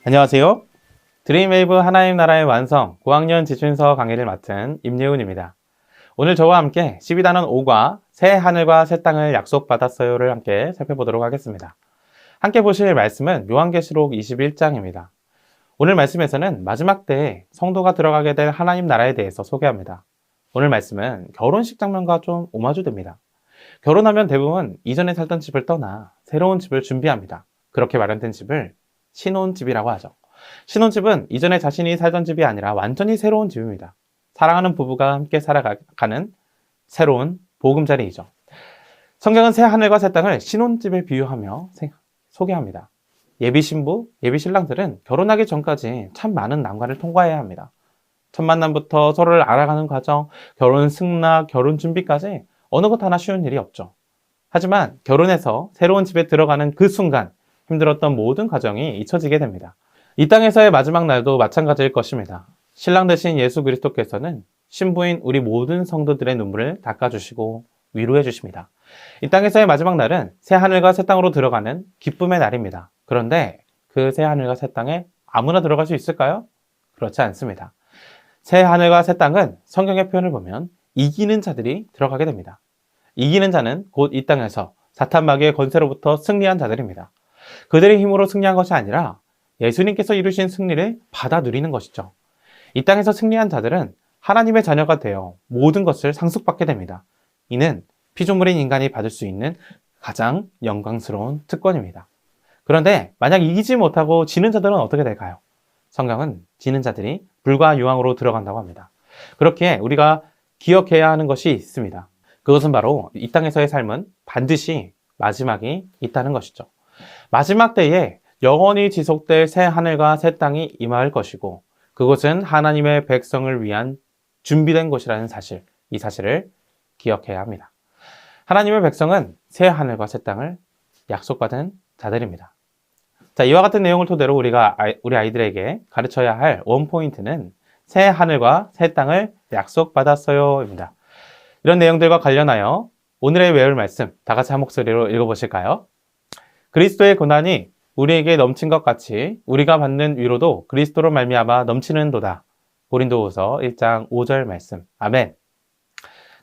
안녕하세요. 드림웨이브 하나님 나라의 완성 고학년 지준서 강의를 맡은 임예훈입니다. 오늘 저와 함께 12단원 5과 새 하늘과 새 땅을 약속받았어요를 함께 살펴보도록 하겠습니다. 함께 보실 말씀은 요한계시록 21장입니다. 오늘 말씀에서는 마지막 때에 성도가 들어가게 될 하나님 나라에 대해서 소개합니다. 오늘 말씀은 결혼식 장면과 좀 오마주됩니다. 결혼하면 대부분 이전에 살던 집을 떠나 새로운 집을 준비합니다. 그렇게 마련된 집을 신혼집이라고 하죠. 신혼집은 이전에 자신이 살던 집이 아니라 완전히 새로운 집입니다. 사랑하는 부부가 함께 살아가는 새로운 보금자리이죠. 성경은 새 하늘과 새 땅을 신혼집에 비유하며 소개합니다. 예비 신부, 예비 신랑들은 결혼하기 전까지 참 많은 난관을 통과해야 합니다. 첫 만남부터 서로를 알아가는 과정, 결혼 승낙, 결혼 준비까지 어느 것 하나 쉬운 일이 없죠. 하지만 결혼해서 새로운 집에 들어가는 그 순간 힘들었던 모든 과정이 잊혀지게 됩니다. 이 땅에서의 마지막 날도 마찬가지일 것입니다. 신랑 되신 예수 그리스도께서는 신부인 우리 모든 성도들의 눈물을 닦아주시고 위로해 주십니다. 이 땅에서의 마지막 날은 새 하늘과 새 땅으로 들어가는 기쁨의 날입니다. 그런데 그 새 하늘과 새 땅에 아무나 들어갈 수 있을까요? 그렇지 않습니다. 새 하늘과 새 땅은 성경의 표현을 보면 이기는 자들이 들어가게 됩니다. 이기는 자는 곧 이 땅에서 사탄 마귀의 권세로부터 승리한 자들입니다. 그들의 힘으로 승리한 것이 아니라 예수님께서 이루신 승리를 받아 누리는 것이죠. 이 땅에서 승리한 자들은 하나님의 자녀가 되어 모든 것을 상속받게 됩니다. 이는 피조물인 인간이 받을 수 있는 가장 영광스러운 특권입니다. 그런데 만약 이기지 못하고 지는 자들은 어떻게 될까요? 성경은 지는 자들이 불과 유황으로 들어간다고 합니다. 그렇기에 우리가 기억해야 하는 것이 있습니다. 그것은 바로 이 땅에서의 삶은 반드시 마지막이 있다는 것이죠. 마지막 때에 영원히 지속될 새 하늘과 새 땅이 임할 것이고 그곳은 하나님의 백성을 위한 준비된 곳이라는 사실, 이 사실을 기억해야 합니다. 하나님의 백성은 새 하늘과 새 땅을 약속받은 자들입니다. 자, 이와 같은 내용을 토대로 우리 아이들에게 가르쳐야 할 원포인트는 새 하늘과 새 땅을 약속받았어요입니다. 이런 내용들과 관련하여 오늘의 외울 말씀 다 같이 한 목소리로 읽어보실까요? 그리스도의 고난이 우리에게 넘친 것 같이 우리가 받는 위로도 그리스도로 말미암아 넘치는도다. 고린도후서 1장 5절 말씀. 아멘.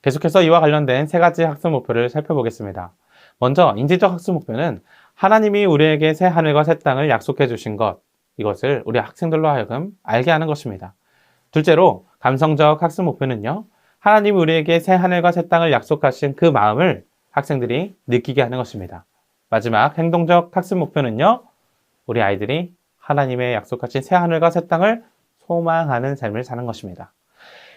계속해서 이와 관련된 세 가지 학습 목표를 살펴보겠습니다. 먼저 인지적 학습 목표는 하나님이 우리에게 새 하늘과 새 땅을 약속해 주신 것, 이것을 우리 학생들로 하여금 알게 하는 것입니다. 둘째로 감성적 학습 목표는요, 하나님이 우리에게 새 하늘과 새 땅을 약속하신 그 마음을 학생들이 느끼게 하는 것입니다. 마지막 행동적 학습 목표는요, 우리 아이들이 하나님의 약속하신 새 하늘과 새 땅을 소망하는 삶을 사는 것입니다.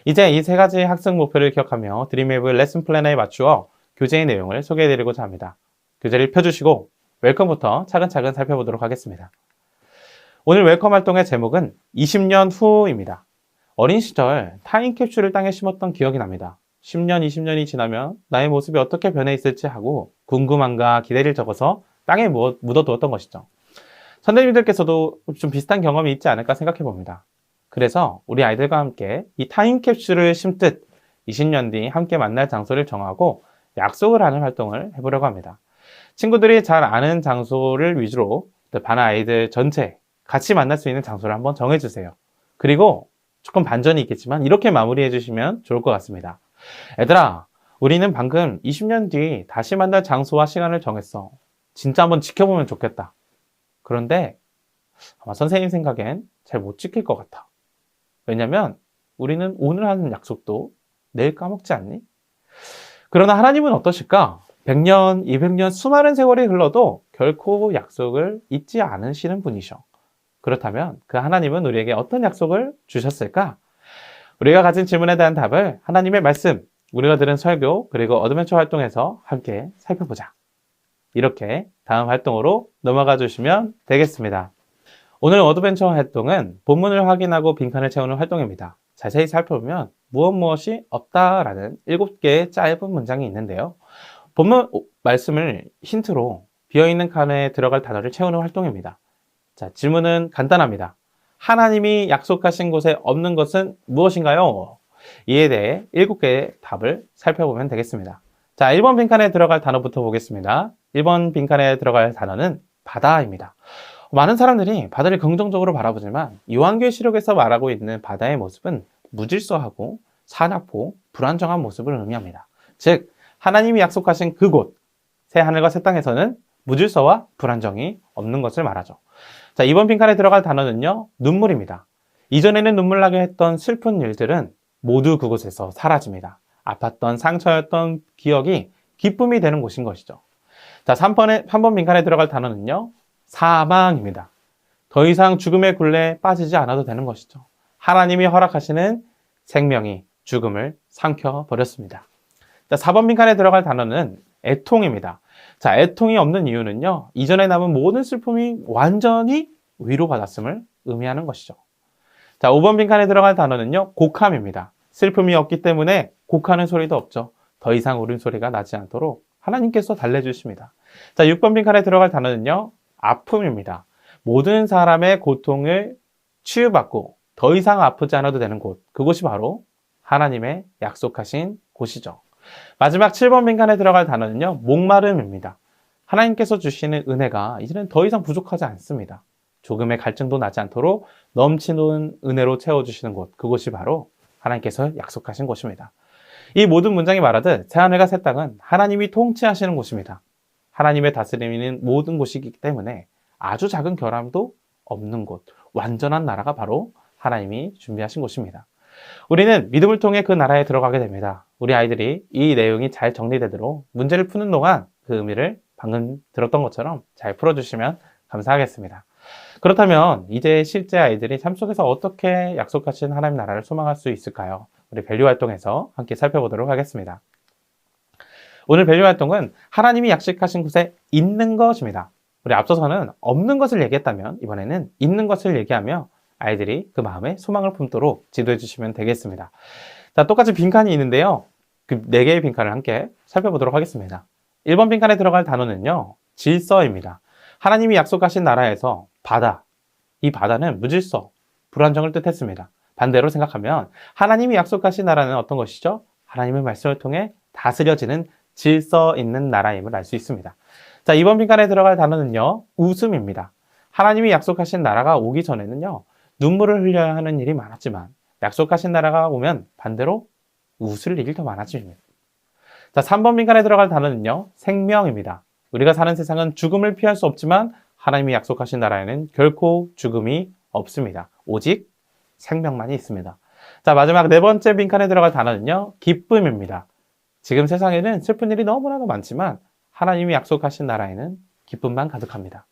이제 이 세 가지 학습 목표를 기억하며 드림웨이브 레슨 플래너에 맞추어 교재의 내용을 소개해드리고자 합니다. 교재를 펴주시고 웰컴부터 차근차근 살펴보도록 하겠습니다. 오늘 웰컴 활동의 제목은 20년 후입니다. 어린 시절 타임캡슐을 땅에 심었던 기억이 납니다. 10년, 20년이 지나면 나의 모습이 어떻게 변해 있을지 하고 궁금함과 기대를 적어서 땅에 묻어두었던 것이죠. 선생님들께서도 좀 비슷한 경험이 있지 않을까 생각해 봅니다. 그래서 우리 아이들과 함께 이 타임캡슐을 심듯 20년 뒤 함께 만날 장소를 정하고 약속을 하는 활동을 해보려고 합니다. 친구들이 잘 아는 장소를 위주로 반 아이들 전체 같이 만날 수 있는 장소를 한번 정해주세요. 그리고 조금 반전이 있겠지만 이렇게 마무리해 주시면 좋을 것 같습니다. 얘들아, 우리는 방금 20년 뒤 다시 만날 장소와 시간을 정했어. 진짜 한번 지켜보면 좋겠다. 그런데 아마 선생님 생각엔 잘 못 지킬 것 같아. 왜냐면 우리는 오늘 하는 약속도 내일 까먹지 않니? 그러나 하나님은 어떠실까? 100년, 200년 수많은 세월이 흘러도 결코 약속을 잊지 않으시는 분이셔. 그렇다면 그 하나님은 우리에게 어떤 약속을 주셨을까? 우리가 가진 질문에 대한 답을 하나님의 말씀, 우리가 들은 설교, 그리고 어드벤처 활동에서 함께 살펴보자. 이렇게 다음 활동으로 넘어가 주시면 되겠습니다. 오늘 어드벤처 활동은 본문을 확인하고 빈칸을 채우는 활동입니다. 자세히 살펴보면 무엇이 없다라는 7개의 짧은 문장이 있는데요. 본문 말씀을 힌트로 비어있는 칸에 들어갈 단어를 채우는 활동입니다. 자, 질문은 간단합니다. 하나님이 약속하신 곳에 없는 것은 무엇인가요? 이에 대해 7개의 답을 살펴보면 되겠습니다. 자, 1번 빈칸에 들어갈 단어부터 보겠습니다. 1번 빈칸에 들어갈 단어는 바다입니다. 많은 사람들이 바다를 긍정적으로 바라보지만 요한계시록에서 말하고 있는 바다의 모습은 무질서하고 사납고 불안정한 모습을 의미합니다. 즉 하나님이 약속하신 그곳 새 하늘과 새 땅에서는 무질서와 불안정이 없는 것을 말하죠. 자, 이번 빈칸에 들어갈 단어는요, 눈물입니다. 이전에는 눈물 나게 했던 슬픈 일들은 모두 그곳에서 사라집니다. 아팠던 상처였던 기억이 기쁨이 되는 곳인 것이죠. 자, 3번 빈칸에 들어갈 단어는요, 사망입니다. 더 이상 죽음의 굴레에 빠지지 않아도 되는 것이죠. 하나님이 허락하시는 생명이 죽음을 삼켜버렸습니다. 자, 4번 빈칸에 들어갈 단어는 애통입니다. 자, 애통이 없는 이유는요, 이전에 남은 모든 슬픔이 완전히 위로받았음을 의미하는 것이죠. 자, 5번 빈칸에 들어갈 단어는요, 곡함입니다. 슬픔이 없기 때문에 곡하는 소리도 없죠. 더 이상 울음소리가 나지 않도록 하나님께서 달래주십니다. 자, 6번 빈칸에 들어갈 단어는요, 아픔입니다. 모든 사람의 고통을 치유받고 더 이상 아프지 않아도 되는 곳, 그곳이 바로 하나님의 약속하신 곳이죠. 마지막 7번 빈칸에 들어갈 단어는요, 목마름입니다. 하나님께서 주시는 은혜가 이제는 더 이상 부족하지 않습니다. 조금의 갈증도 나지 않도록 넘치는 은혜로 채워주시는 곳, 그곳이 바로 하나님께서 약속하신 곳입니다. 이 모든 문장이 말하듯 새하늘과 새 땅은 하나님이 통치하시는 곳입니다. 하나님의 다스림이 모든 곳이기 때문에 아주 작은 결함도 없는 곳, 완전한 나라가 바로 하나님이 준비하신 곳입니다. 우리는 믿음을 통해 그 나라에 들어가게 됩니다. 우리 아이들이 이 내용이 잘 정리되도록 문제를 푸는 동안 그 의미를 방금 들었던 것처럼 잘 풀어주시면 감사하겠습니다. 그렇다면 이제 실제 아이들이 삶 속에서 어떻게 약속하신 하나님 나라를 소망할 수 있을까요? 우리 밸류 활동에서 함께 살펴보도록 하겠습니다. 오늘 밸류 활동은 하나님이 약속하신 곳에 있는 것입니다. 우리 앞서서는 없는 것을 얘기했다면 이번에는 있는 것을 얘기하며 아이들이 그 마음에 소망을 품도록 지도해 주시면 되겠습니다. 자, 똑같이 빈칸이 있는데요. 그 4개의 빈칸을 함께 살펴보도록 하겠습니다. 1번 빈칸에 들어갈 단어는요, 질서입니다. 하나님이 약속하신 나라에서 바다, 이 바다는 무질서, 불안정을 뜻했습니다. 반대로 생각하면 하나님이 약속하신 나라는 어떤 것이죠? 하나님의 말씀을 통해 다스려지는 질서 있는 나라임을 알 수 있습니다. 자, 2번 빈칸에 들어갈 단어는요, 웃음입니다. 하나님이 약속하신 나라가 오기 전에는요, 눈물을 흘려야 하는 일이 많았지만 약속하신 나라가 오면 반대로 웃을 일이 더 많아집니다. 자, 3번 빈칸에 들어갈 단어는요, 생명입니다. 우리가 사는 세상은 죽음을 피할 수 없지만 하나님이 약속하신 나라에는 결코 죽음이 없습니다. 오직 생명만이 있습니다. 자, 마지막 4번째 빈칸에 들어갈 단어는요, 기쁨입니다. 지금 세상에는 슬픈 일이 너무나도 많지만 하나님이 약속하신 나라에는 기쁨만 가득합니다.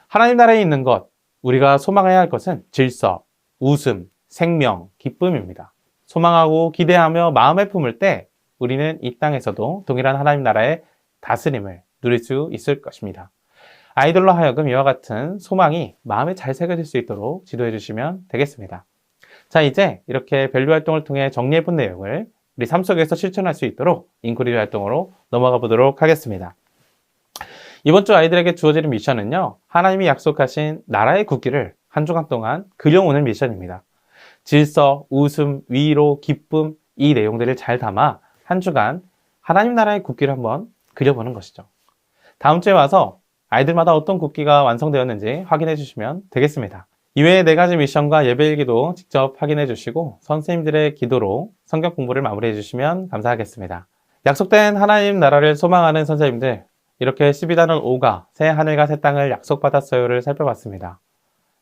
하나님 나라에 있는 것, 우리가 소망해야 할 것은 질서, 웃음, 생명, 기쁨입니다. 소망하고 기대하며 마음에 품을 때 우리는 이 땅에서도 동일한 하나님 나라의 다스림을 누릴 수 있을 것입니다. 아이들로 하여금 이와 같은 소망이 마음에 잘 새겨질 수 있도록 지도해 주시면 되겠습니다. 자, 이제 이렇게 밸류 활동을 통해 정리해 본 내용을 우리 삶 속에서 실천할 수 있도록 인크리즈 활동으로 넘어가 보도록 하겠습니다. 이번 주 아이들에게 주어지는 미션은요, 하나님이 약속하신 나라의 국기를 한 주간 동안 그려오는 미션입니다. 질서, 웃음, 위로, 기쁨, 이 내용들을 잘 담아 한 주간 하나님 나라의 국기를 한번 그려보는 것이죠. 다음 주에 와서 아이들마다 어떤 국기가 완성되었는지 확인해 주시면 되겠습니다. 이외에 4가지 미션과 예배일기도 직접 확인해 주시고 선생님들의 기도로 성경 공부를 마무리해 주시면 감사하겠습니다. 약속된 하나님 나라를 소망하는 선생님들, 이렇게 12단원 5가 새 하늘과 새 땅을 약속받았어요를 살펴봤습니다.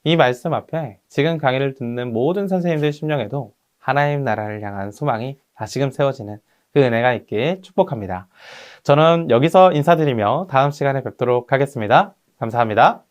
이 말씀 앞에 지금 강의를 듣는 모든 선생님들 심령에도 하나님 나라를 향한 소망이 다시금 세워지는 그 은혜가 있길 축복합니다. 저는 여기서 인사드리며 다음 시간에 뵙도록 하겠습니다. 감사합니다.